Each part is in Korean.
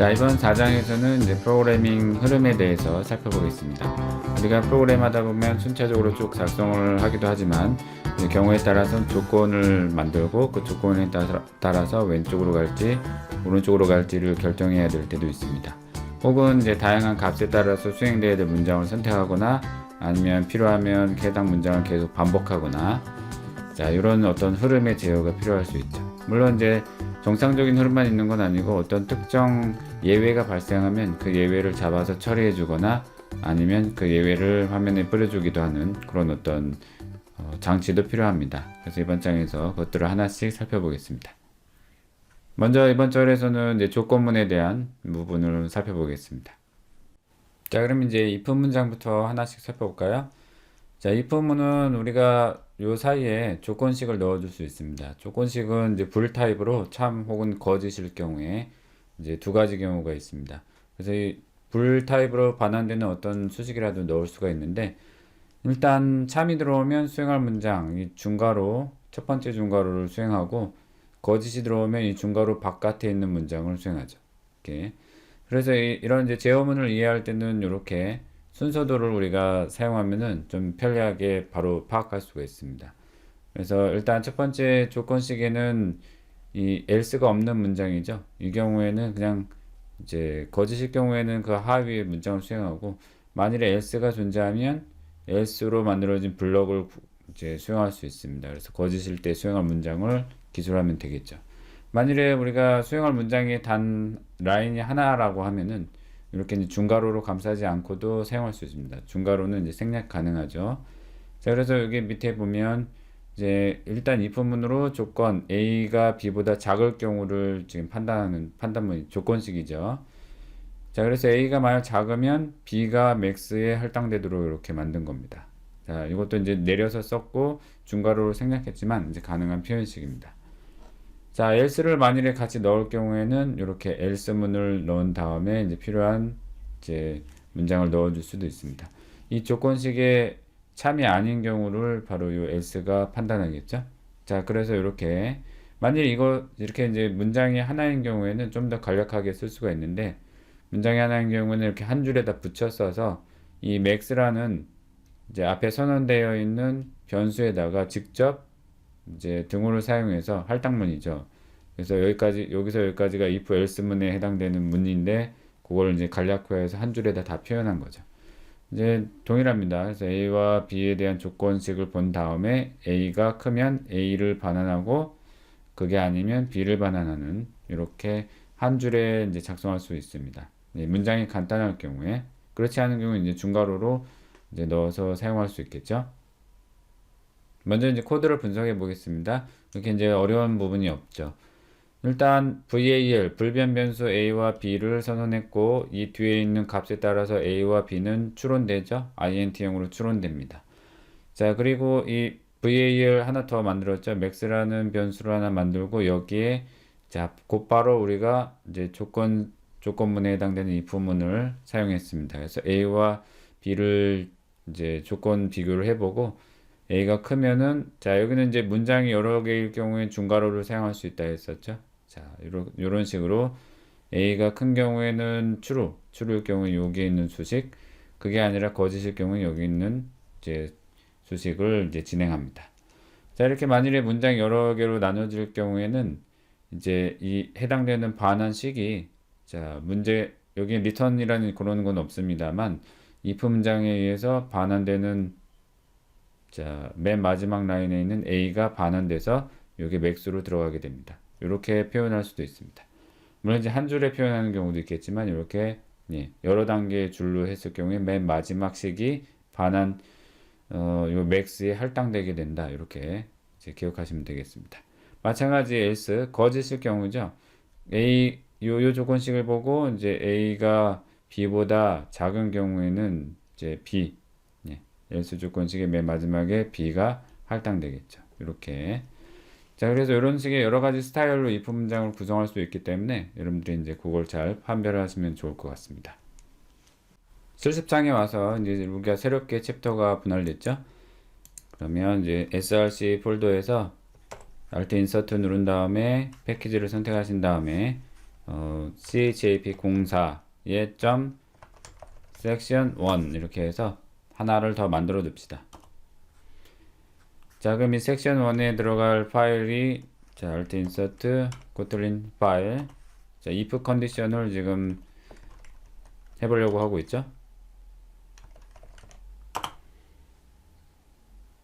자, 이번 4장에서는 이제 프로그래밍 흐름에 대해서 살펴보겠습니다. 우리가 프로그램하다 보면 순차적으로 쭉 작성을 하기도 하지만 경우에 따라서는 조건을 만들고 그 조건에 따라서 왼쪽으로 갈지 오른쪽으로 갈지를 결정해야 될 때도 있습니다. 혹은 이제 다양한 값에 따라서 수행되어야 될 문장을 선택하거나 아니면 필요하면 해당 문장을 계속 반복하거나, 자, 이런 어떤 흐름의 제어가 필요할 수 있죠. 물론 이제 정상적인 흐름만 있는 건 아니고 어떤 특정 예외가 발생하면 그 예외를 잡아서 처리해 주거나 아니면 그 예외를 화면에 뿌려주기도 하는 그런 어떤 장치도 필요합니다. 그래서 이번 장에서 그것들을 하나씩 살펴보겠습니다. 먼저 이번 절에서는 이제 조건문에 대한 부분을 살펴보겠습니다. 자, 그럼 이제 if 문장부터 하나씩 살펴볼까요? 자, if문은 우리가 요 사이에 조건식을 넣어줄 수 있습니다. 조건식은 이제 불 타입으로 참 혹은 거짓일 경우에 이제 두 가지 경우가 있습니다. 그래서 이 불 타입으로 반환되는 어떤 수식이라도 넣을 수가 있는데, 일단 참이 들어오면 수행할 문장 이 중괄호 첫 번째 중괄호를 수행하고, 거짓이 들어오면 이 중괄호 바깥에 있는 문장을 수행하죠. 이렇게. 그래서 이런 이제 제어문을 이해할 때는 이렇게 순서도를 우리가 사용하면은 좀 편리하게 바로 파악할 수가 있습니다. 그래서 일단 첫 번째 조건식에는 이 else가 없는 문장이죠. 이 경우에는 그냥 이제 거짓일 경우에는 그 하위의 문장을 수행하고, 만일에 else가 존재하면 else로 만들어진 블럭을 이제 수행할 수 있습니다. 그래서 거짓일 때 수행할 문장을 기술하면 되겠죠. 만일에 우리가 수행할 문장이 단 라인이 하나라고 하면은 이렇게 이제 중괄호로 감싸지 않고도 사용할 수 있습니다. 중괄호는 이제 생략 가능하죠. 자, 그래서 여기 밑에 보면 이제 일단 if문으로 조건 A가 B보다 작을 경우를 지금 판단하는 판단문이 조건식이죠. 자, 그래서 A가 만약 작으면 B가 max에 할당되도록 이렇게 만든 겁니다. 자, 이것도 이제 내려서 썼고 중괄호로 생략했지만 이제 가능한 표현식입니다. 자, else를 만일에 같이 넣을 경우에는 이렇게 else문을 넣은 다음에 이제 필요한 이제 문장을 넣어줄 수도 있습니다. 이 조건식의 참이 아닌 경우를 바로 이 else가 판단하겠죠. 자, 그래서 이렇게 만일 이거 이렇게 이제 문장이 하나인 경우에는 좀 더 간략하게 쓸 수가 있는데, 문장이 하나인 경우에는 이렇게 한 줄에다 붙여 써서 이 max라는 이제 앞에 선언되어 있는 변수에다가 직접 이제 등호를 사용해서 할당문이죠. 그래서 여기서 여기까지가 if else문에 해당되는 문인데, 그걸 이제 간략화해서 한 줄에다 다 표현한 거죠. 이제 동일합니다. 그래서 A와 B에 대한 조건식을 본 다음에 A가 크면 A를 반환하고, 그게 아니면 B를 반환하는, 이렇게 한 줄에 이제 작성할 수 있습니다. 문장이 간단할 경우에, 그렇지 않은 경우는 이제 중괄호로 이제 넣어서 사용할 수 있겠죠. 먼저 이제 코드를 분석해 보겠습니다. 이렇게 이제 어려운 부분이 없죠. 일단 var 불변 변수 a와 b를 선언했고, 이 뒤에 있는 값에 따라서 a와 b는 추론되죠. int형으로 추론됩니다. 자, 그리고 이 var 하나 더 만들었죠. max라는 변수를 하나 만들고, 여기에 자 곧바로 우리가 이제 조건문에 해당되는 if문을 사용했습니다. 그래서 a와 b를 이제 조건 비교를 해보고, A가 크면은, 자, 여기는 이제 문장이 여러 개일 경우에 중괄호를 사용할 수 있다 했었죠. 자, 요런 식으로 A가 큰 경우에는 true일 경우에 여기에 있는 수식, 그게 아니라 거짓일 경우에 여기 있는 이제 수식을 이제 진행합니다. 자, 이렇게 만일에 문장이 여러 개로 나눠질 경우에는 이제 이 해당되는 반환식이, 자, 여기 return이라는 그런 건 없습니다만, if 문장에 의해서 반환되는, 자, 맨 마지막 라인에 있는 A가 반환돼서 이게 max로 들어가게 됩니다. 이렇게 표현할 수도 있습니다. 물론 이제 한 줄에 표현하는 경우도 있겠지만, 이렇게 여러 단계의 줄로 했을 경우에 맨 마지막 식이 요 max에 할당되게 된다. 이렇게 이제 기억하시면 되겠습니다. 마찬가지 else 거짓일 경우죠. 요 조건식을 보고 이제 A가 B보다 작은 경우에는 이제 B, else 조건식의 맨 마지막에 B가 할당되겠죠. 이렇게. 자, 그래서 이런 식의 여러 가지 스타일로 if 문장을 구성할 수 있기 때문에 여러분들이 이제 그걸 잘 판별을 하시면 좋을 것 같습니다. 실습장에 와서 이제 우리가 새롭게 챕터가 분할됐죠. 그러면 이제 src 폴더에서 Alt Insert 누른 다음에 패키지를 선택하신 다음에 chap04의 점 section 1 이렇게 해서 하나를 더 만들어 둡시다. 자, 그럼 이 section 1에 들어갈 파일이 자, alt insert kotlin 파일. 자, if 컨디션을 지금 해보려고 하고 있죠.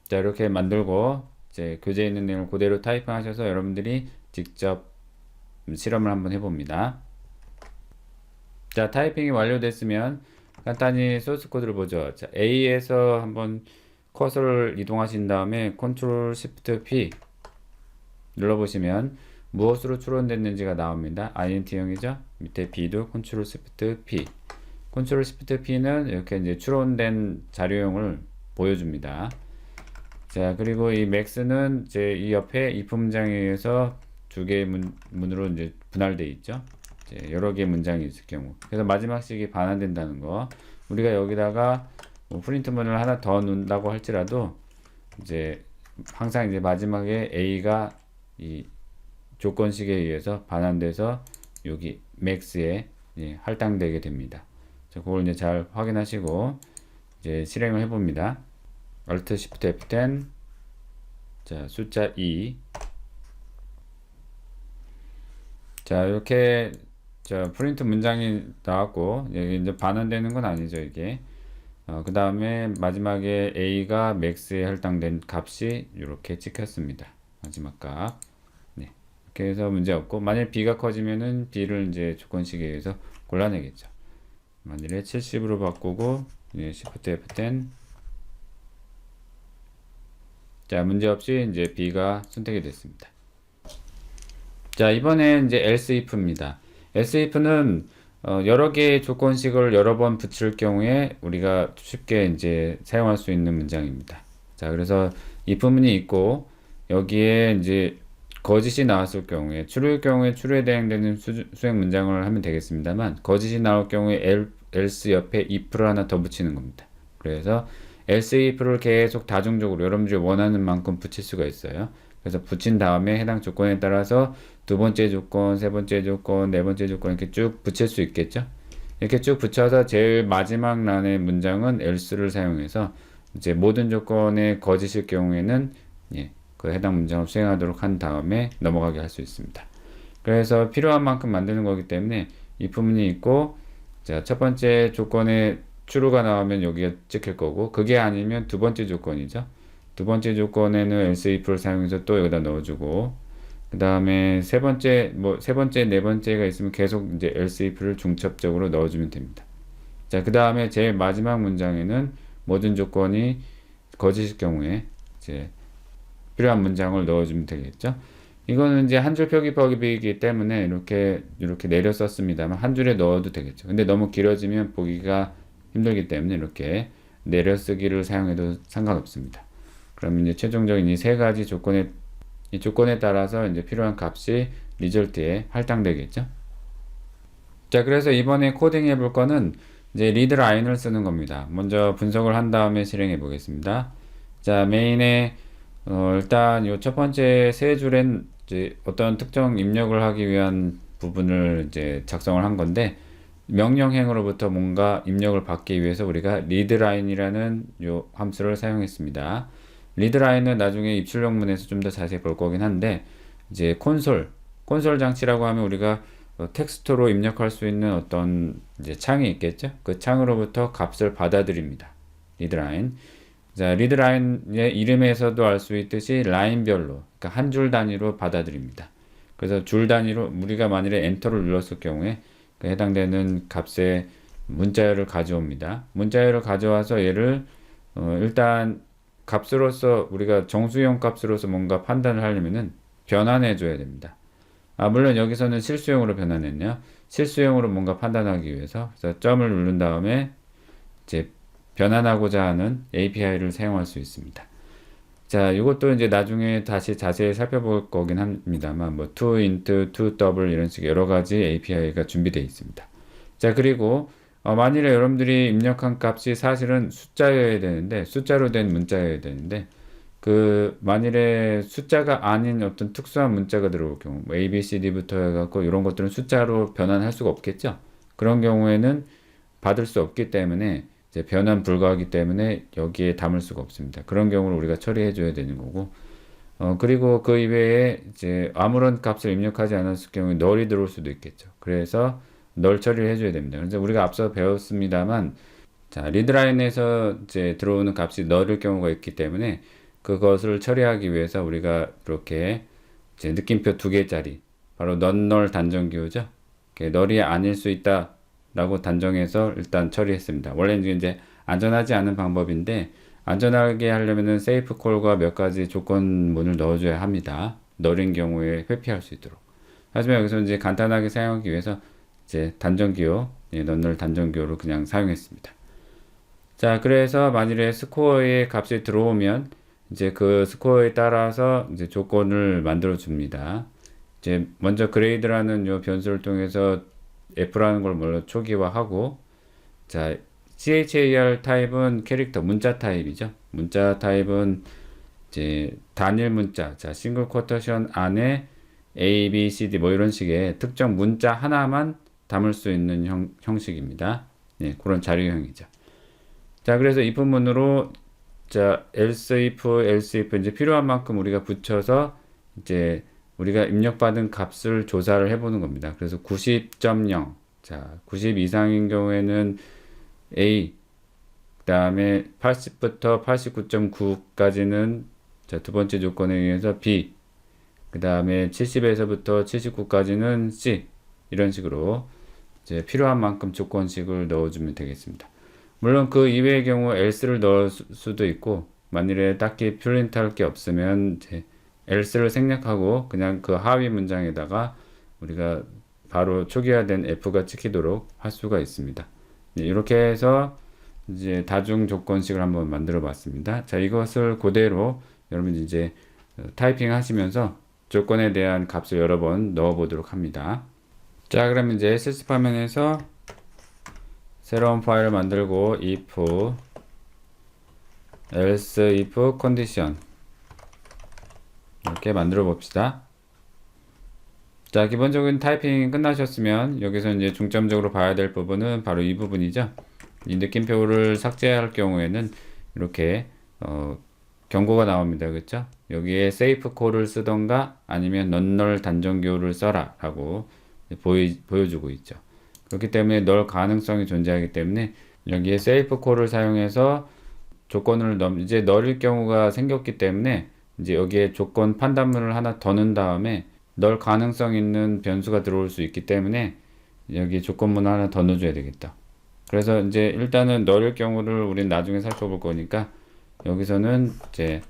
자, 이렇게 만들고 이제 교재에 있는 내용을 그대로 타이핑 하셔서 여러분들이 직접 실험을 한번 해봅니다. 자, 타이핑이 완료됐으면 간단히 소스 코드를 보죠. 자, A에서 한번 커서를 이동하신 다음에 Ctrl Shift P 눌러보시면 무엇으로 추론됐는지가 나옵니다. int형이죠. 밑에 B도 Ctrl Shift P. Ctrl Shift P는 이렇게 이제 추론된 자료용을 보여줍니다. 자, 그리고 이 max는 이제 이 옆에 if 문장에 의해서 두 개의 문으로 이제 분할되어 있죠. 이제 여러 개의 문장이 있을 경우. 그래서 마지막 식이 반환된다는 거. 우리가 여기다가 뭐 프린트문을 하나 더 넣는다고 할지라도 이제 항상 이제 마지막에 A가 이 조건식에 의해서 반환돼서 여기 max에 할당되게 됩니다. 자, 그걸 이제 잘 확인하시고 이제 실행을 해봅니다. Alt Shift F10 자, 숫자 2 자, 이렇게 자, 프린트 문장이 나왔고 여기 이제 반환되는 건 아니죠, 이게. 그 다음에 마지막에 A가 max에 할당된 값이 이렇게 찍혔습니다. 마지막 값. 네. 이렇게 해서 문제 없고, 만약 B가 커지면은 B를 이제 조건식에 의해서 골라내겠죠. 만일에 70으로 바꾸고, Shift F10. 자, 문제 없이 이제 B가 선택이 됐습니다. 자, 이번에 이제 else if입니다. else if는 여러 개의 조건식을 여러 번 붙일 경우에 우리가 쉽게 이제 사용할 수 있는 문장입니다. 자, 그래서 if문이 있고 여기에 이제 거짓이 나왔을 경우에 true일 경우에 true에 대응되는 수행 문장을 하면 되겠습니다만 거짓이 나올 경우에 else 옆에 if를 하나 더 붙이는 겁니다. 그래서 else if를 계속 다중적으로 여러분들이 원하는 만큼 붙일 수가 있어요. 그래서 붙인 다음에 해당 조건에 따라서 두 번째 조건, 세 번째 조건, 네 번째 조건 이렇게 쭉 붙일 수 있겠죠. 이렇게 쭉 붙여서 제일 마지막 란의 문장은 else를 사용해서 이제 모든 조건의 거짓일 경우에는 그 해당 문장을 수행하도록 한 다음에 넘어가게 할 수 있습니다. 그래서 필요한 만큼 만드는 거기 때문에 if문이 있고 자, 첫 번째 조건에 true가 나오면 여기가 찍힐 거고 그게 아니면 두 번째 조건이죠. 두 번째 조건에는 else if를 사용해서 또 여기다 넣어주고 그 다음에 세 번째, 네 번째가 있으면 계속 이제 else if를 중첩적으로 넣어주면 됩니다. 자, 그 다음에 제일 마지막 문장에는 모든 조건이 거짓일 경우에 이제 필요한 문장을 넣어주면 되겠죠. 이거는 이제 한 줄 표기법이기 때문에 이렇게 내려 썼습니다만 한 줄에 넣어도 되겠죠. 근데 너무 길어지면 보기가 힘들기 때문에 이렇게 내려 쓰기를 사용해도 상관없습니다. 그러면 이제 최종적인 이 세 가지 이 조건에 따라서 이제 필요한 값이 리절트에 할당되겠죠. 자, 그래서 이번에 코딩해 볼 거는 이제 read line을 쓰는 겁니다. 먼저 분석을 한 다음에 실행해 보겠습니다. 자, 메인에 일단 이 첫 번째 세 줄엔 이제 어떤 특정 입력을 하기 위한 부분을 이제 작성을 한 건데 명령행으로부터 뭔가 입력을 받기 위해서 우리가 readline이라는 요 함수를 사용했습니다. 리드라인은 나중에 입출력문에서 좀 더 자세히 볼 거긴 한데 이제 콘솔 장치라고 하면 우리가 텍스트로 입력할 수 있는 어떤 이제 창이 있겠죠. 그 창으로부터 값을 받아들입니다. 리드라인. 자, 리드라인의 이름에서도 알 수 있듯이 라인별로 그러니까 한 줄 단위로 받아들입니다. 그래서 줄 단위로 우리가 만일에 엔터를 눌렀을 경우에 그 해당되는 값의 문자열을 가져옵니다. 문자열을 가져와서 얘를 일단 값으로서 우리가 정수용 값으로서 뭔가 판단을 하려면은 변환해 줘야 됩니다. 물론 여기서는 실수용으로 변환했네요. 실수용으로 뭔가 판단하기 위해서 그래서 점을 누른 다음에 이제 변환하고자 하는 API를 사용할 수 있습니다. 자, 이것도 이제 나중에 다시 자세히 살펴볼 거긴 합니다만 뭐 toInt, toDouble 이런 식의 여러 가지 API가 준비되어 있습니다. 자, 그리고 만일에 여러분들이 입력한 값이 사실은 숫자여야 되는데 숫자로 된 문자여야 되는데 만일에 숫자가 아닌 어떤 특수한 문자가 들어올 경우, 뭐 A, B, C, D부터 해갖고 이런 것들은 숫자로 변환할 수가 없겠죠. 그런 경우에는 받을 수 없기 때문에 이제 변환 불가하기 때문에 여기에 담을 수가 없습니다. 그런 경우를 우리가 처리해 줘야 되는 거고, 그리고 그 이외에 이제 아무런 값을 입력하지 않았을 경우에 널이 들어올 수도 있겠죠. 그래서 널 처리를 해줘야 됩니다. 그래서 우리가 앞서 배웠습니다만, 자, 리드라인에서 이제 들어오는 값이 널일 경우가 있기 때문에 그것을 처리하기 위해서 우리가 이렇게 이제 느낌표 두 개짜리, 바로 넌널 단정기호죠. 널이 아닐 수 있다라고 단정해서 일단 처리했습니다. 원래는 이제 안전하지 않은 방법인데, 안전하게 하려면은 세이프 콜과 몇 가지 조건문을 넣어줘야 합니다. 널인 경우에 회피할 수 있도록. 하지만 여기서 이제 간단하게 사용하기 위해서 이제 단정기호, 넌널 단정기호를 그냥 사용했습니다. 자, 그래서 만일에 스코어의 값이 들어오면 이제 그 스코어에 따라서 이제 조건을 만들어 줍니다. 이제 먼저 그레이드라는 요 변수를 통해서 F라는 걸 먼저 초기화하고, 자, char 타입은 캐릭터 문자 타입이죠. 문자 타입은 이제 단일 문자, 자, 싱글 쿼터션 안에 A, B, C, D 뭐 이런 식의 특정 문자 하나만 담을 수 있는 형식입니다. 네, 그런 자료형이죠. 자, 그래서 if 문으로 자, else if 이제 필요한 만큼 우리가 붙여서 이제 우리가 입력받은 값을 조사를 해보는 겁니다. 그래서 90.0, 자, 90 이상인 경우에는 A, 그 다음에 80부터 89.9까지는 자, 두 번째 조건에 의해서 B, 그 다음에 70에서부터 79까지는 C, 이런 식으로 이제 필요한 만큼 조건식을 넣어주면 되겠습니다. 물론 그 이외의 경우 else를 넣을 수도 있고, 만일에 딱히 프린트할 게 없으면 이제 else를 생략하고 그냥 그 하위 문장에다가 우리가 바로 초기화된 f가 찍히도록 할 수가 있습니다. 네, 이렇게 해서 이제 다중 조건식을 한번 만들어 봤습니다. 자, 이것을 그대로 여러분 이제 타이핑 하시면서 조건에 대한 값을 여러 번 넣어 보도록 합니다. 자, 그럼 이제 실습 화면에서 새로운 파일을 만들고 if else if condition 이렇게 만들어 봅시다. 자, 기본적인 타이핑이 끝나셨으면 여기서 이제 중점적으로 봐야 될 부분은 바로 이 부분이죠. 이 느낌표를 삭제할 경우에는 이렇게 경고가 나옵니다. 그렇죠? 여기에 safe call을 쓰던가 아니면 넌널 단정기호를 써라 라고 보여주고 있죠. 그렇기 때문에 널 가능성이 존재하기 때문에 여기에 safe call을 사용해서 조건을 이제 널일 경우가 생겼기 때문에 이제 여기에 조건 판단문을 하나 더 넣은 다음에 널 가능성 있는 변수가 들어올 수 있기 때문에 여기 조건문을 하나 더 넣어줘야 되겠다. 그래서 이제 일단은 널일 경우를 우리는 나중에 살펴볼 거니까 여기서는 이제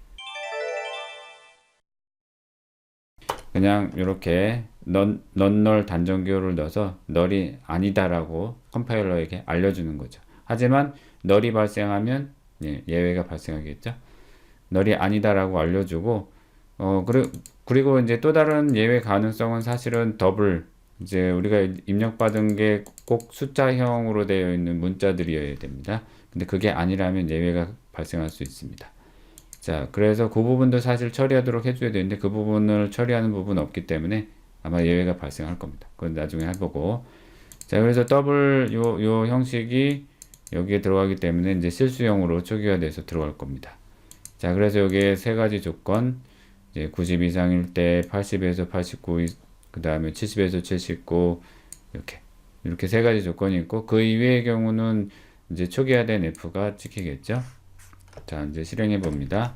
그냥 이렇게 넌널 단정기호를 넣어서 널이 아니다라고 컴파일러에게 알려주는 거죠. 하지만 널이 발생하면 예외가 발생하겠죠. 널이 아니다라고 알려주고, 그리고 이제 또 다른 예외 가능성은 사실은 더블, 이제 우리가 입력받은 게 꼭 숫자형으로 되어 있는 문자들이어야 됩니다. 근데 그게 아니라면 예외가 발생할 수 있습니다. 자, 그래서 그 부분도 사실 처리하도록 해줘야 되는데 그 부분을 처리하는 부분은 없기 때문에 아마 예외가 발생할 겁니다. 그건 나중에 해보고. 자, 그래서 더블 요 형식이 여기에 들어가기 때문에 이제 실수형으로 초기화돼서 들어갈 겁니다. 자, 그래서 여기에 세 가지 조건, 이제 90 이상일 때 80에서 89, 그 다음에 70에서 79, 이렇게 세 가지 조건이 있고, 그 이외의 경우는 이제 초기화된 F가 찍히겠죠. 자, 이제 실행해 봅니다.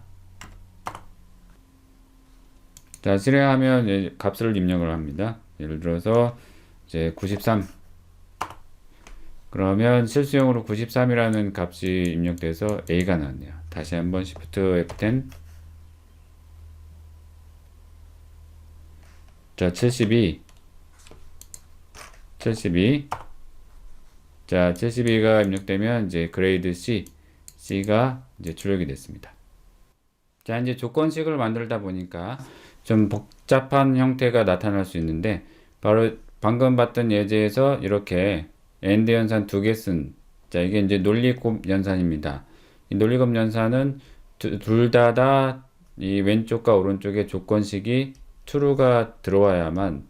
자, 실행하면 이제 값을 입력을 합니다. 예를 들어서 이제 93. 그러면 실수형으로 93이라는 값이 입력돼서 A가 나왔네요. 다시 한번 Shift F10. 자, 72. 자, 72가 입력되면 이제 그레이드 C가 이제 출력이 됐습니다. 자, 이제 조건식을 만들다 보니까 좀 복잡한 형태가 나타날 수 있는데, 바로 방금 봤던 예제에서 이렇게 AND 연산 두 개 쓴, 자, 이게 이제 논리곱 연산입니다. 이 논리곱 연산은 둘 다 이 왼쪽과 오른쪽에 조건식이 true가 들어와야만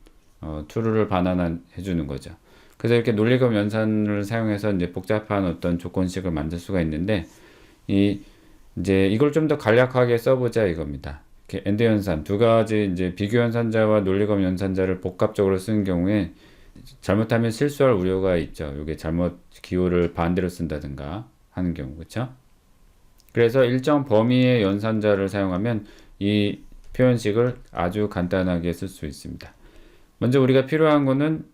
true를 반환해 주는 거죠. 그래서 이렇게 논리검 연산을 사용해서 이제 복잡한 어떤 조건식을 만들 수가 있는데, 이제 이걸 좀 더 간략하게 써보자 이겁니다. 이렇게 엔드 연산 두 가지, 이제 비교 연산자와 논리검 연산자를 복합적으로 쓰는 경우에 잘못하면 실수할 우려가 있죠. 이게 잘못 기호를 반대로 쓴다든가 하는 경우, 그렇죠? 그래서 일정 범위의 연산자를 사용하면 이 표현식을 아주 간단하게 쓸 수 있습니다. 먼저 우리가 필요한 거는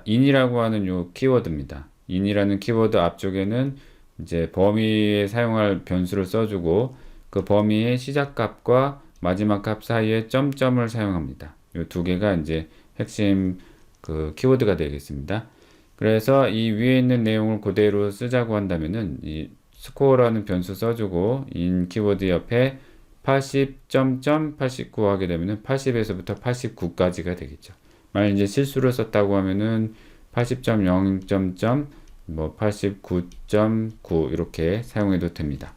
in이라고 하는 요 키워드입니다. in이라는 키워드 앞쪽에는 이제 범위에 사용할 변수를 써주고, 그 범위의 시작값과 마지막 값 사이에 점점을 사용합니다. 요 두 개가 이제 핵심 그 키워드가 되겠습니다. 그래서 이 위에 있는 내용을 그대로 쓰자고 한다면은 이 스코어라는 변수 써주고 in 키워드 옆에 80.89 하게 되면은 80에서부터 89까지가 되겠죠. 만약 이제 실수를 썼다고 하면은 80.0. 뭐 89.9 이렇게 사용해도 됩니다.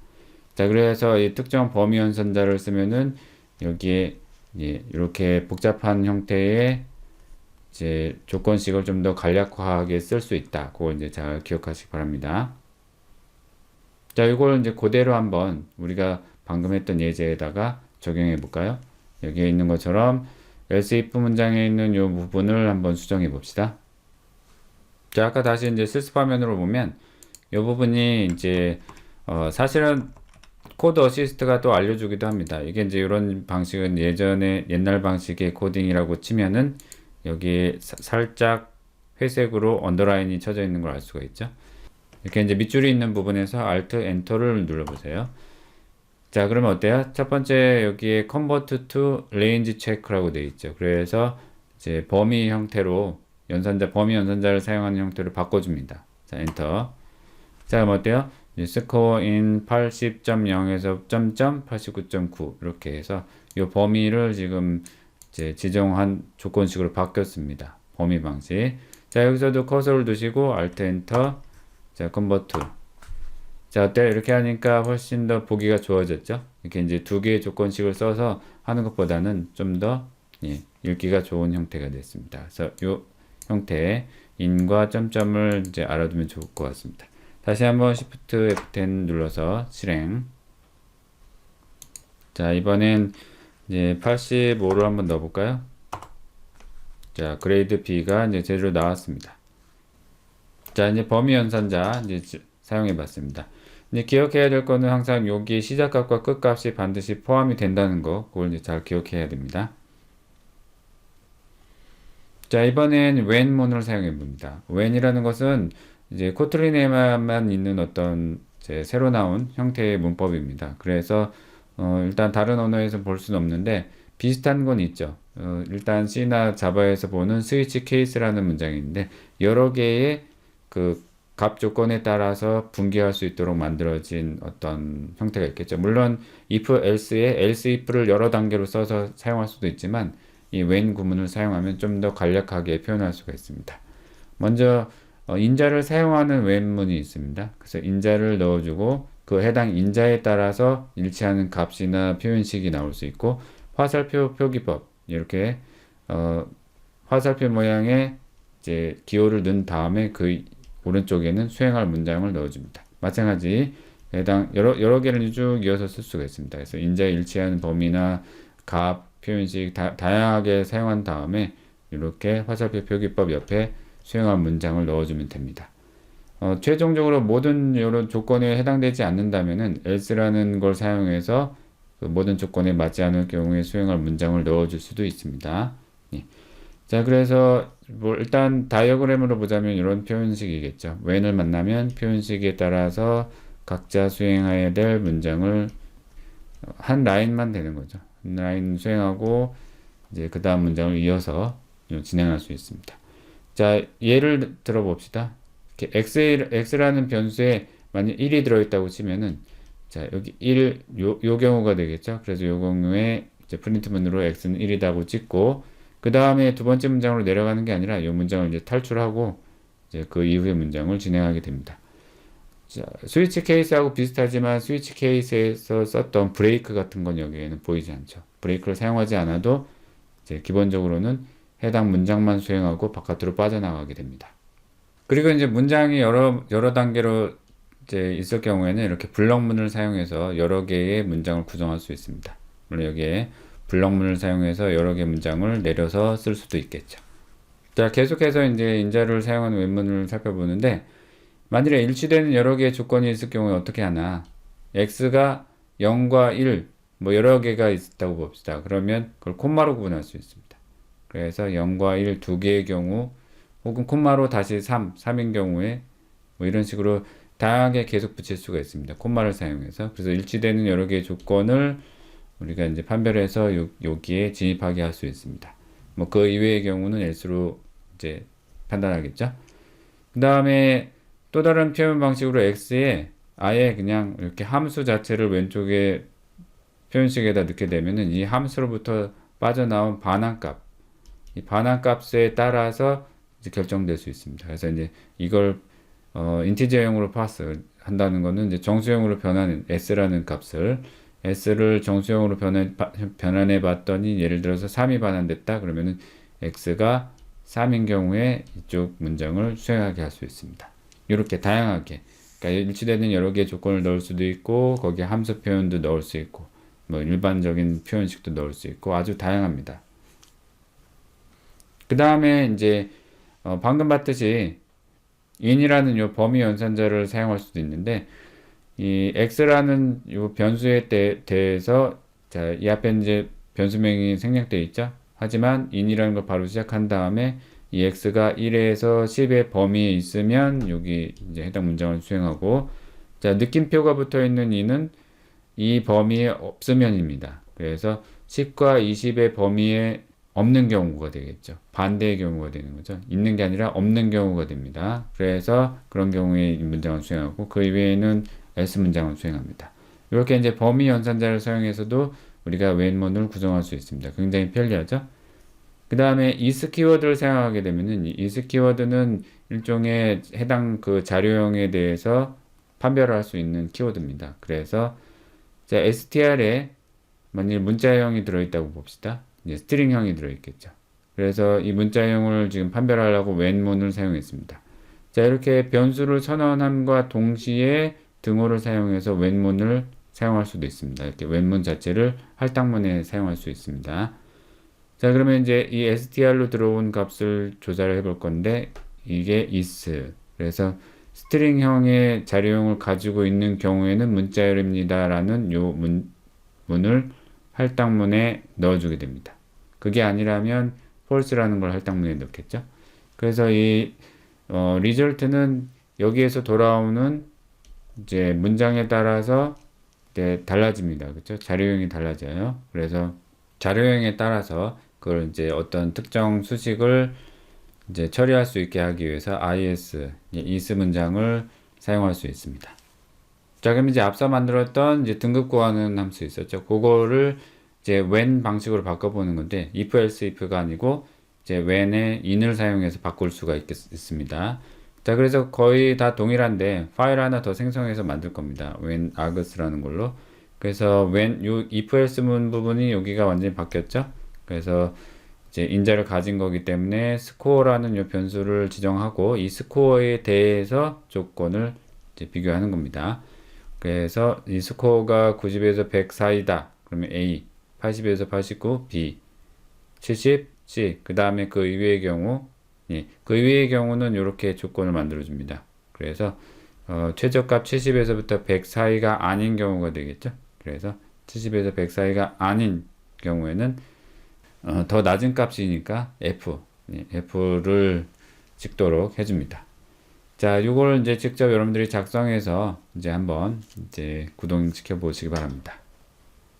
자, 그래서 이 특정 범위 연산자를 쓰면은 여기에 이렇게 복잡한 형태의 이제 조건식을 좀 더 간략화하게 쓸 수 있다. 그거 이제 잘 기억하시기 바랍니다. 자, 이걸 이제 그대로 한번 우리가 방금 했던 예제에다가 적용해 볼까요? 여기에 있는 것처럼 else if 문장에 있는 이 부분을 한번 수정해 봅시다. 자, 아까 다시 이제 실습 화면으로 보면 이 부분이 이제 사실은 코드 어시스트가 또 알려주기도 합니다. 이게 이제 이런 방식은 옛날 방식의 코딩이라고 치면은 여기에 살짝 회색으로 언더라인이 쳐져 있는 걸 알 수가 있죠. 이렇게 이제 밑줄이 있는 부분에서 Alt Enter를 눌러보세요. 자, 그러면 어때요? 첫 번째 여기에 Convert to Range Check라고 되어 있죠. 그래서 이제 범위 형태로 범위 연산자를 사용하는 형태로 바꿔줍니다. 자, 엔터. 자, 그럼 어때요? 스코어 in 80.0에서 점점 89.9 이렇게 해서 이 범위를 지금 이제 지정한 조건식으로 바뀌었습니다. 범위 방식. 자, 여기서도 커서를 두시고 Alt 엔터. 자, 컨버트. 자, 어때요? 이렇게 하니까 훨씬 더 보기가 좋아졌죠? 이렇게 이제 두 개의 조건식을 써서 하는 것보다는 좀 더 읽기가 좋은 형태가 됐습니다. 그래서 이 형태의 in과 점점을 이제 알아두면 좋을 것 같습니다. 다시 한번 Shift F10 눌러서 실행. 자, 이번엔 이제 85로 한번 넣어볼까요? 자, 그레이드 B가 이제 제대로 나왔습니다. 자, 이제 범위 연산자 이제 사용해 봤습니다. 이제 기억해야 될 거는 항상 여기 시작값과 끝값이 반드시 포함이 된다는 거, 그걸 이제 잘 기억해야 됩니다. 자, 이번엔 when문을 사용해 봅니다. when이라는 것은 이제 코틀린에만 있는 어떤 이제 새로 나온 형태의 문법입니다. 그래서 일단 다른 언어에서 볼 수는 없는데 비슷한 건 있죠. 일단 C나 자바에서 보는 스위치 케이스라는 문장이 있는데 여러 개의 그 값 조건에 따라서 분개할 수 있도록 만들어진 어떤 형태가 있겠죠. 물론 if else에 else if를 여러 단계로 써서 사용할 수도 있지만 이 when 구문을 사용하면 좀 더 간략하게 표현할 수가 있습니다. 먼저 인자를 사용하는 when문이 있습니다. 그래서 인자를 넣어주고 그 해당 인자에 따라서 일치하는 값이나 표현식이 나올 수 있고, 화살표 표기법 이렇게 화살표 모양의 이제 기호를 넣은 다음에 그 오른쪽에는 수행할 문장을 넣어줍니다. 마찬가지 해당 여러 개를 쭉 이어서 쓸 수가 있습니다. 그래서 인자에 일치하는 범위나 값, 표현식 다양하게 사용한 다음에 이렇게 화살표 표기법 옆에 수행할 문장을 넣어주면 됩니다. 최종적으로 모든 이런 조건에 해당되지 않는다면은 else라는 걸 사용해서 그 모든 조건에 맞지 않을 경우에 수행할 문장을 넣어줄 수도 있습니다. 예. 자, 그래서 뭐 일단 다이어그램으로 보자면 이런 표현식이겠죠. when을 만나면 표현식에 따라서 각자 수행해야 될 문장을 한 라인만 되는 거죠. 한 라인 수행하고 이제 그 다음 문장을 이어서 진행할 수 있습니다. 자, 예를 들어 봅시다. x라는 변수에 만약 1이 들어있다고 치면은, 자, 여기 1, 요 경우가 되겠죠. 그래서 요 경우에 이제 프린트문으로 x는 1이라고 찍고, 그 다음에 두 번째 문장으로 내려가는 게 아니라 이 문장을 이제 탈출하고, 이제 그 이후의 문장을 진행하게 됩니다. 자, 스위치 케이스하고 비슷하지만 스위치 케이스에서 썼던 브레이크 같은 건 여기에는 보이지 않죠. 브레이크를 사용하지 않아도 이제 기본적으로는 해당 문장만 수행하고 바깥으로 빠져나가게 됩니다. 그리고 이제 문장이 여러 단계로 이제 있을 경우에는 이렇게 블럭문을 사용해서 여러 개의 문장을 구성할 수 있습니다. 물론 여기에 블럭문을 사용해서 여러 개의 문장을 내려서 쓸 수도 있겠죠. 자, 계속해서 이제 인자를 사용하는 웹문을 살펴보는데, 만일에 일치되는 여러 개의 조건이 있을 경우에 어떻게 하나? x가 0과 1, 뭐 여러 개가 있다고 봅시다. 그러면 그걸 콤마로 구분할 수 있습니다. 그래서 0과 1 두 개의 경우, 혹은 콤마로 다시 3인 경우에 뭐 이런 식으로 다양하게 계속 붙일 수가 있습니다. 콤마를 사용해서. 그래서 일치되는 여러 개의 조건을 우리가 이제 판별해서 여기에 진입하게 할 수 있습니다. 뭐 그 이외의 경우는 else로 이제 판단하겠죠. 그 다음에 또 다른 표현 방식으로 x에 아예 그냥 이렇게 함수 자체를 왼쪽에 표현식에다 넣게 되면은 이 함수로부터 빠져나온 반환값, 이 반환값에 따라서 이제 결정될 수 있습니다. 그래서 이제 이걸 인티저형으로 파스 한다는 거는 이제 정수형으로 변하는 s라는 값을 s를 정수형으로 변환해 봤더니 예를 들어서 3이 반환됐다 그러면은 x가 3인 경우에 이쪽 문장을 수행하게 할 수 있습니다. 이렇게 다양하게, 그러니까 일치되는 여러 개의 조건을 넣을 수도 있고 거기에 함수 표현도 넣을 수 있고 뭐 일반적인 표현식도 넣을 수 있고 아주 다양합니다. 그 다음에 이제 방금 봤듯이 in이라는 요 범위 연산자를 사용할 수도 있는데, 이 x라는 요 변수에 대해서 자, 이 앞에 이제 변수명이 생략되어 있죠. 하지만 in이라는 걸 바로 시작한 다음에 이 x가 1에서 10의 범위에 있으면 여기 이제 해당 문장을 수행하고, 자, 느낌표가 붙어 있는 in은 이 범위에 없으면입니다. 그래서 10과 20의 범위에 없는 경우가 되겠죠. 반대의 경우가 되는 거죠. 있는 게 아니라 없는 경우가 됩니다. 그래서 그런 경우에 이 문장을 수행하고 그 이외에는 else 문장을 수행합니다. 이렇게 이제 범위 연산자를 사용해서도 우리가 웬문을 구성할 수 있습니다. 굉장히 편리하죠. 그 다음에 is 키워드를 사용하게 되면은 이 is 키워드는 일종의 해당 그 자료형에 대해서 판별을 할 수 있는 키워드입니다. 그래서 자, str에 만일 문자형이 들어있다고 봅시다. 이제 스트링형이 들어있겠죠. 그래서 이 문자형을 지금 판별하려고 when문을 사용했습니다. 자, 이렇게 변수를 선언함과 동시에 등호를 사용해서 when문을 사용할 수도 있습니다. 이렇게 when문 자체를 할당문에 사용할 수 있습니다. 자, 그러면 이제 이 str로 들어온 값을 조사를 해볼 건데 이게 is. 그래서 스트링형의 자료형을 가지고 있는 경우에는 문자열입니다 라는 요 문을 할당문에 넣어주게 됩니다. 그게 아니라면 false라는 걸 할당문에 넣겠죠. 그래서 이 result는 여기에서 돌아오는 이제 문장에 따라서 이제 달라집니다. 그렇죠? 자료형이 달라져요. 그래서 자료형에 따라서 그걸 이제 어떤 특정 수식을 이제 처리할 수 있게 하기 위해서 is 문장을 사용할 수 있습니다. 자, 그럼 이제 앞서 만들었던 이제 등급 구하는 함수 있었죠. 그거를 이제 when 방식으로 바꿔보는 건데 if else if가 아니고 이제 when에 in을 사용해서 바꿀 수가 있습니다. 자, 그래서 거의 다 동일한데 파일 하나 더 생성해서 만들 겁니다. when args라는 걸로. 그래서 when 요 if else 문 부분이 여기가 완전히 바뀌었죠. 그래서 이제 인자를 가진 거기 때문에 score라는 요 변수를 지정하고 이 score에 대해서 조건을 이제 비교하는 겁니다. 그래서 이 스코어가 90에서 100 사이다. 그러면 A, 80에서 89 B, 70 C. 그 다음에 그 이외의 경우, 예, 그 이외의 경우는 이렇게 조건을 만들어 줍니다. 그래서 최저값 70에서부터 100 사이가 아닌 경우가 되겠죠. 그래서 70에서 100 사이가 아닌 경우에는 더 낮은 값이니까 F, 예, F를 찍도록 해줍니다. 자, 이걸 이제 직접 여러분들이 작성해서 이제 한번 이제 구동시켜 보시기 바랍니다.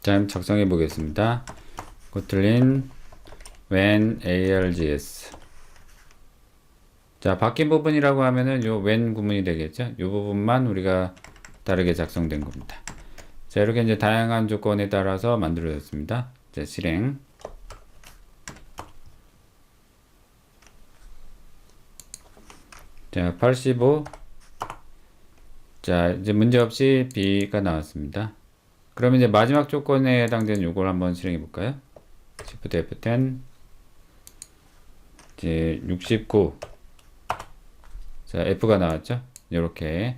자, 한번 작성해 보겠습니다. kotlin when args. 자, 바뀐 부분이라고 하면은 요 when 구문이 되겠죠. 요 부분만 우리가 다르게 작성된 겁니다. 자, 이렇게 이제 다양한 조건에 따라서 만들어졌습니다. 자, 실행. 자, 85 자, 이제 문제없이 B가 나왔습니다. 그러면 이제 마지막 조건에 해당되는 요걸 한번 실행해 볼까요? Shift F10 이제 69. 자, F가 나왔죠? 이렇게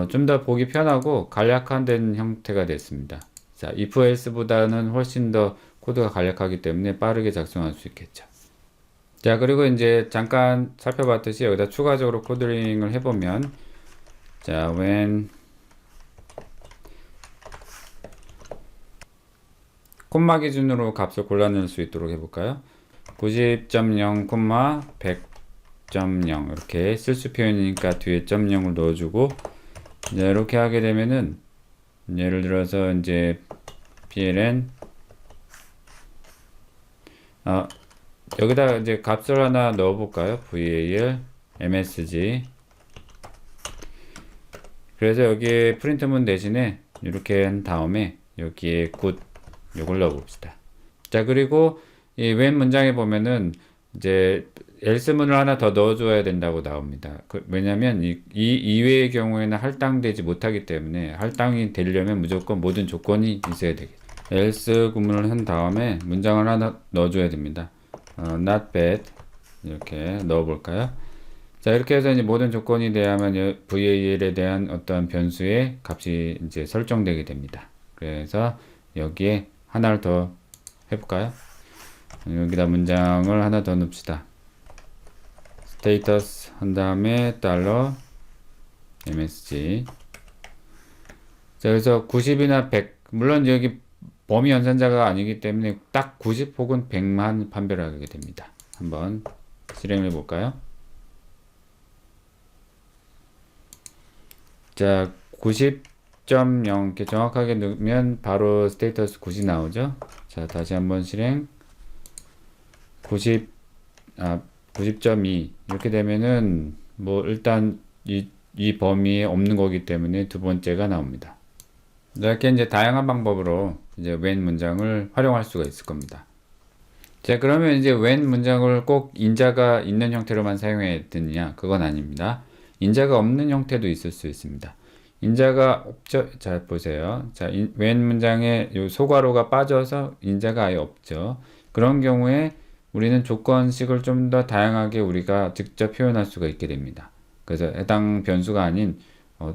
좀 더 보기 편하고 간략화된 형태가 됐습니다. 자, if else보다는 훨씬 더 코드가 간략하기 때문에 빠르게 작성할 수 있겠죠. 자, 그리고 이제 잠깐 살펴봤듯이 여기다 추가적으로 코드링을 해보면, 자, when 콤마 기준으로 값을 골라낼 수 있도록 해볼까요? 90.0, 100.0 이렇게 실수 표현이니까 뒤에 점 0을 넣어주고, 이제 이렇게 하게 되면은 예를 들어서 이제 pln 여기다 이제 값을 하나 넣어볼까요? var msg. 그래서 여기에 프린트문 대신에 이렇게 한 다음에 여기에 good 요걸 넣어봅시다. 자, 그리고 이 when 문장에 보면은 이제 else문을 하나 더 넣어줘야 된다고 나옵니다. 왜냐면 이 이외의 경우에는 할당되지 못하기 때문에 할당이 되려면 무조건 모든 조건이 있어야 되겠죠. else 구문을 한 다음에 문장을 하나 넣어줘야 됩니다. not bad 이렇게 넣어볼까요? 자, 이렇게 해서 이제 모든 조건이 돼야만 VAL에 대한 어떤 변수의 값이 이제 설정되게 됩니다. 그래서 여기에 하나를 더 해볼까요? 여기다 문장을 하나 더 넣읍시다. status 한 다음에 $msg. 자, 그래서 90이나 100, 물론 여기 범위 연산자가 아니기 때문에 딱 90 혹은 100만 판별하게 됩니다. 한번 실행해 볼까요? 자, 90.0 이렇게 정확하게 넣으면 바로 스테이터스 9이 나오죠. 자, 다시 한번 실행. 90.2 이렇게 되면은 뭐 일단 이 범위에 없는 거기 때문에 두 번째가 나옵니다. 이렇게 이제 다양한 방법으로 이제 when 문장을 활용할 수가 있을 겁니다. 자, 그러면 이제 when 문장을 꼭 인자가 있는 형태로만 사용해야 되느냐? 그건 아닙니다. 인자가 없는 형태도 있을 수 있습니다. 인자가 없죠. 자, 보세요. 자, when 문장에 요 소괄호가 빠져서 인자가 아예 없죠. 그런 경우에 우리는 조건식을 좀 더 다양하게 우리가 직접 표현할 수가 있게 됩니다. 그래서 해당 변수가 아닌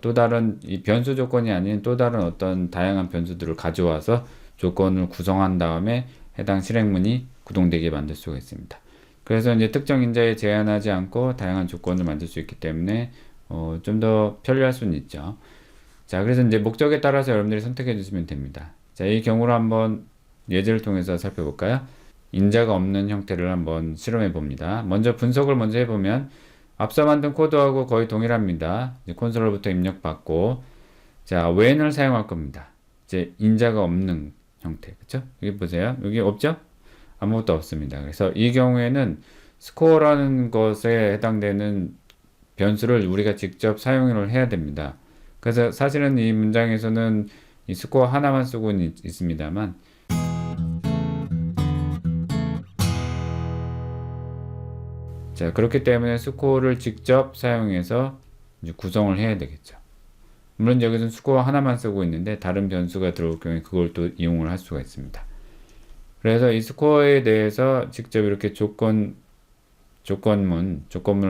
또 다른 이 변수 조건이 아닌 또 다른 어떤 다양한 변수들을 가져와서 조건을 구성한 다음에 해당 실행문이 구동되게 만들 수가 있습니다. 그래서 이제 특정 인자에 제한하지 않고 다양한 조건을 만들 수 있기 때문에 좀 더 편리할 수는 있죠. 자, 그래서 이제 목적에 따라서 여러분들이 선택해 주시면 됩니다. 자, 이 경우를 한번 예제를 통해서 살펴볼까요? 인자가 없는 형태를 한번 실험해 봅니다. 먼저 분석을 먼저 해보면 앞서 만든 코드하고 거의 동일합니다. 이제 콘솔로부터 입력받고, 자, when을 사용할 겁니다. 이제 인자가 없는 형태, 그쵸? 여기 보세요. 여기 없죠? 아무것도 없습니다. 그래서 이 경우에는 스코어라는 것에 해당되는 변수를 우리가 직접 사용을 해야 됩니다. 그래서 사실은 이 문장에서는 이 스코어 하나만 쓰고 있습니다만, 자, 그렇기 때문에 스코어를 직접 사용해서 이제 구성을 해야 되겠죠. 물론 여기서는 스코어 하나만 쓰고 있는데 다른 변수가 들어올 경우에 그걸 또 이용을 할 수가 있습니다. 그래서 이 스코어에 대해서 직접 이렇게 조건문을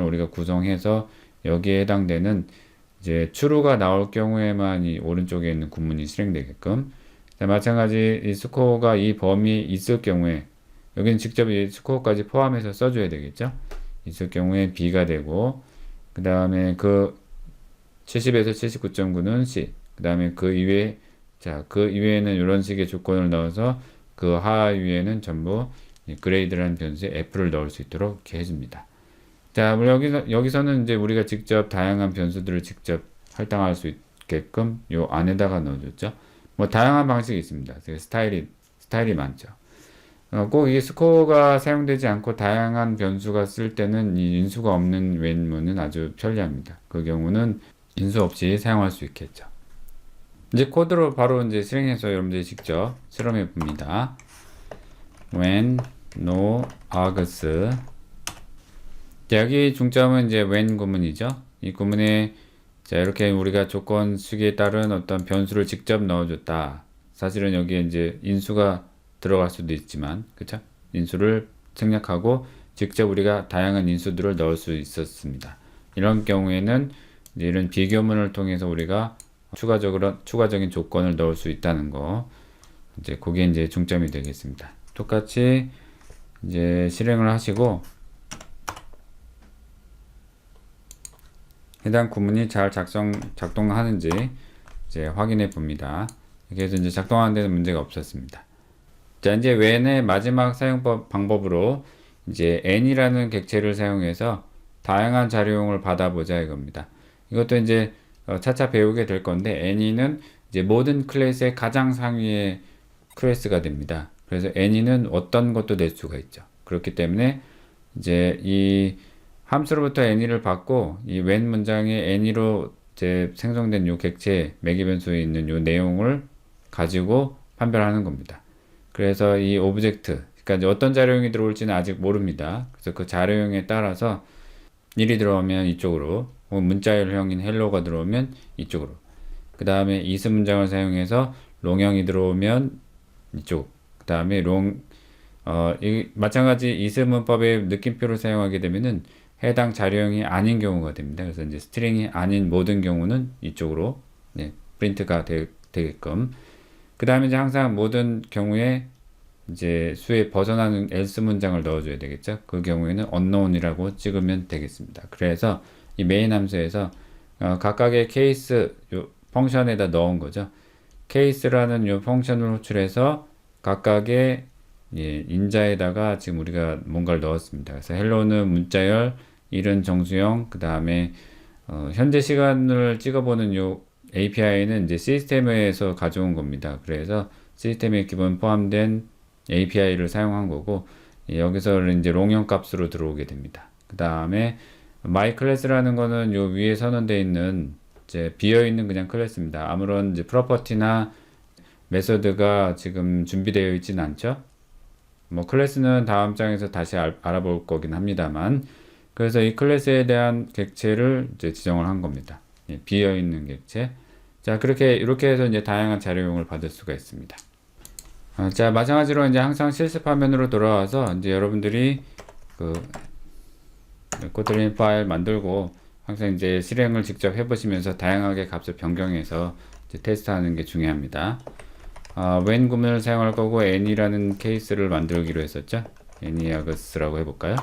우리가 구성해서 여기에 해당되는 이제 true가 나올 경우에만 이 오른쪽에 있는 구문이 실행되게끔. 자, 마찬가지 이 스코어가 이 범위에 있을 경우에 여기는 직접 이 스코어까지 포함해서 써줘야 되겠죠. 있을 경우에 B가 되고, 그 다음에 그 70에서 79.9는 C, 그 다음에 그 이외에, 자, 그 이외에는 이런 식의 조건을 넣어서 그 하위에는 전부 그레이드라는 안변수에 F를 넣을 수 있도록 이렇게 해줍니다. 자, 여기서는 이제 우리가 직접 다양한 변수들을 직접 할당할 수 있게끔 요 안에다가 넣어줬죠. 뭐 다양한 방식이 있습니다. 스타일이 많죠. 꼭 이 스코어가 사용되지 않고 다양한 변수가 쓸 때는 이 인수가 없는 when문은 아주 편리합니다. 그 경우는 인수 없이 사용할 수 있겠죠. 이제 코드로 바로 이제 실행해서 여러분들이 직접 실험해 봅니다. when no args. 여기 중점은 이제 when 구문이죠. 이 구문에 자, 이렇게 우리가 조건식에 따른 어떤 변수를 직접 넣어줬다. 사실은 여기에 이제 인수가 들어갈 수도 있지만, 그쵸? 인수를 생략하고 직접 우리가 다양한 인수들을 넣을 수 있었습니다. 이런 경우에는 이제 이런 비교문을 통해서 우리가 추가적인 조건을 넣을 수 있다는 거. 이제 그게 이제 중점이 되겠습니다. 똑같이 이제 실행을 하시고 해당 구문이 잘 작동하는지 이제 확인해 봅니다. 이렇게 해서 이제 작동하는 데는 문제가 없었습니다. 자, 이제 when의 마지막 방법으로 이제 n이라는 객체를 사용해서 다양한 자료용을 받아보자 이겁니다. 이것도 이제 차차 배우게 될 건데 any는 이제 모든 클래스의 가장 상위의 클래스가 됩니다. 그래서 any는 어떤 것도 낼 수가 있죠. 그렇기 때문에 이제 이 함수로부터 any를 받고 이 when 문장에 any로 이제 생성된 요 객체 매개 변수에 있는 요 내용을 가지고 판별하는 겁니다. 그래서 이 오브젝트, 그러니까 이제 어떤 자료용이 들어올지는 아직 모릅니다. 그래서 그 자료용에 따라서 1이 들어오면 이쪽으로, 문자열형인 헬로가 들어오면 이쪽으로. 그 다음에 is 문장을 사용해서 롱형이 들어오면 이쪽. 그 다음에 마찬가지 is 문법의 느낌표를 사용하게 되면은 해당 자료형이 아닌 경우가 됩니다. 그래서 이제 스트링이 아닌 모든 경우는 이쪽으로 프린트가 되게끔. 그 다음에 이제 항상 모든 경우에 이제 수에 벗어나는 else 문장을 넣어줘야 되겠죠. 그 경우에는 unknown이라고 찍으면 되겠습니다. 그래서 이 메인 함수에서 각각의 케이스 요 펑션에다 넣은 거죠. 케이스라는 요 펑션을 호출해서 각각의 인자에다가 지금 우리가 뭔가를 넣었습니다. 그래서 헬로는 문자열, 일은 정수형, 그 다음에 현재 시간을 찍어보는 요 API는 이제 시스템에서 가져온 겁니다. 그래서 시스템에 기본 포함된 API를 사용한 거고, 여기서 이제 롱형 값으로 들어오게 됩니다. 그 다음에 myClass라는 거는 요 위에 선언되어 있는 이제 비어 있는 그냥 클래스입니다. 아무런 이제 프로퍼티나 메서드가 지금 준비되어 있지는 않죠. 뭐 클래스는 다음 장에서 다시 알아볼 거긴 합니다만, 그래서 이 클래스에 대한 객체를 이제 지정을 한 겁니다. 비어 있는 객체. 자, 이렇게 해서 이제 다양한 자료용을 받을 수가 있습니다. 자, 마찬가지로 이제 항상 실습 화면으로 돌아와서 이제 여러분들이 그 코틀린 파일 만들고 항상 이제 실행을 직접 해보시면서 다양하게 값을 변경해서 이제 테스트하는 게 중요합니다. when 구문을 사용할 거고 any라는 케이스를 만들기로 했었죠. anyAgs라고 해볼까요?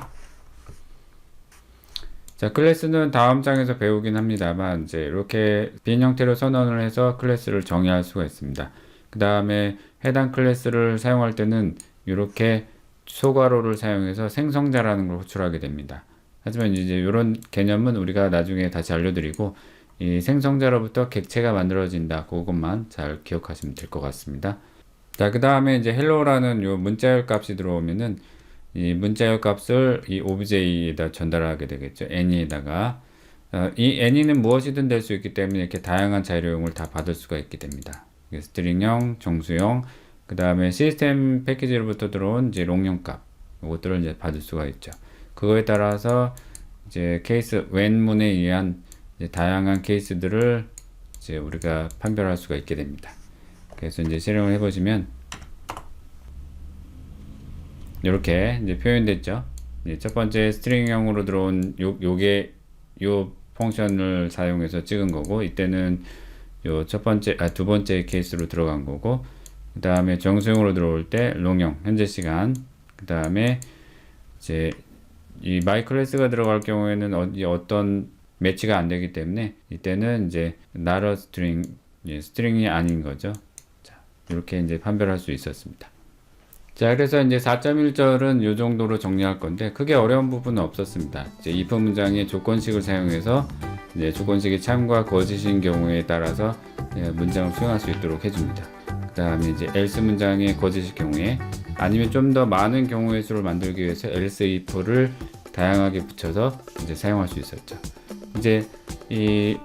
자, 클래스는 다음 장에서 배우긴 합니다만 이제 이렇게 빈 형태로 선언을 해서 클래스를 정의할 수가 있습니다. 그 다음에 해당 클래스를 사용할 때는 이렇게 소괄호를 사용해서 생성자라는 걸 호출하게 됩니다. 하지만 이제 이런 개념은 우리가 나중에 다시 알려드리고, 이 생성자로부터 객체가 만들어진다, 그것만 잘 기억하시면 될 것 같습니다. 자, 그 다음에 이제 hello라는 요 문자열 값이 들어오면은 이 문자열 값을 이 obj에다 전달하게 되겠죠. any에다가. 이 any는 무엇이든 될 수 있기 때문에 이렇게 다양한 자료용을 다 받을 수가 있게 됩니다. 스트링형, 정수형, 그 다음에 시스템 패키지로부터 들어온 이제 롱형 값, 이것들을 이제 받을 수가 있죠. 그거에 따라서 이제 케이스 when문에 의한 이제 다양한 케이스들을 이제 우리가 판별할 수가 있게 됩니다. 그래서 이제 실행을 해보시면 이렇게 이제 표현됐죠. 이제 첫 번째 스트링형으로 들어온 요 펑션을 사용해서 찍은 거고, 이때는 요 두 번째 케이스로 들어간 거고, 그 다음에 정수형으로 들어올 때 롱형 현재 시간, 그 다음에 이제 이 myClass가 들어갈 경우에는 어떤 매치가 안 되기 때문에 이때는 이제 not a string, 스트링이 아닌 거죠. 자, 이렇게 이제 판별할 수 있었습니다. 자, 그래서 이제 4.1절은 이 정도로 정리할 건데 크게 어려운 부분은 없었습니다. 이제 if 문장의 조건식을 사용해서 이제 조건식이 참과 거짓인 경우에 따라서 문장을 수행할 수 있도록 해줍니다. 그 다음에 이제 else 문장의 거짓일 경우에, 아니면 좀 더 많은 경우의 수를 만들기 위해서 else if를 다양하게 붙여서 이제 사용할 수 있었죠. 이제 이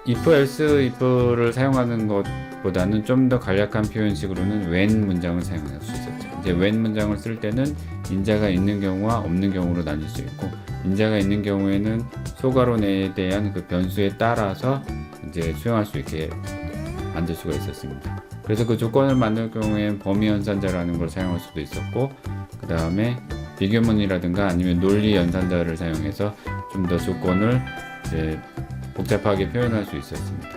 if else if를 사용하는 것보다는 좀 더 간략한 표현식으로는 when 문장을 사용할 수 있었죠. 이제 when 문장을 쓸 때는 인자가 있는 경우와 없는 경우로 나뉠 수 있고, 인자가 있는 경우에는 소괄호내에 대한 그 변수에 따라서 이제 수용할 수 있게 만들 수가 있었습니다. 그래서 그 조건을 만들 경우에는 범위 연산자라는 걸 사용할 수도 있었고, 그 다음에 비교문이라든가 아니면 논리 연산자를 사용해서 좀 더 조건을 이제 복잡하게 표현할 수 있었습니다.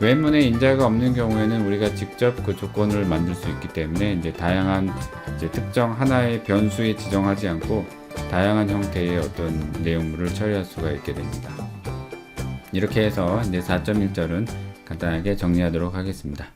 외문에 인자가 없는 경우에는 우리가 직접 그 조건을 만들 수 있기 때문에 이제 다양한 이제 특정 하나의 변수에 지정하지 않고 다양한 형태의 어떤 내용물을 처리할 수가 있게 됩니다. 이렇게 해서 이제 4.1절은 간단하게 정리하도록 하겠습니다.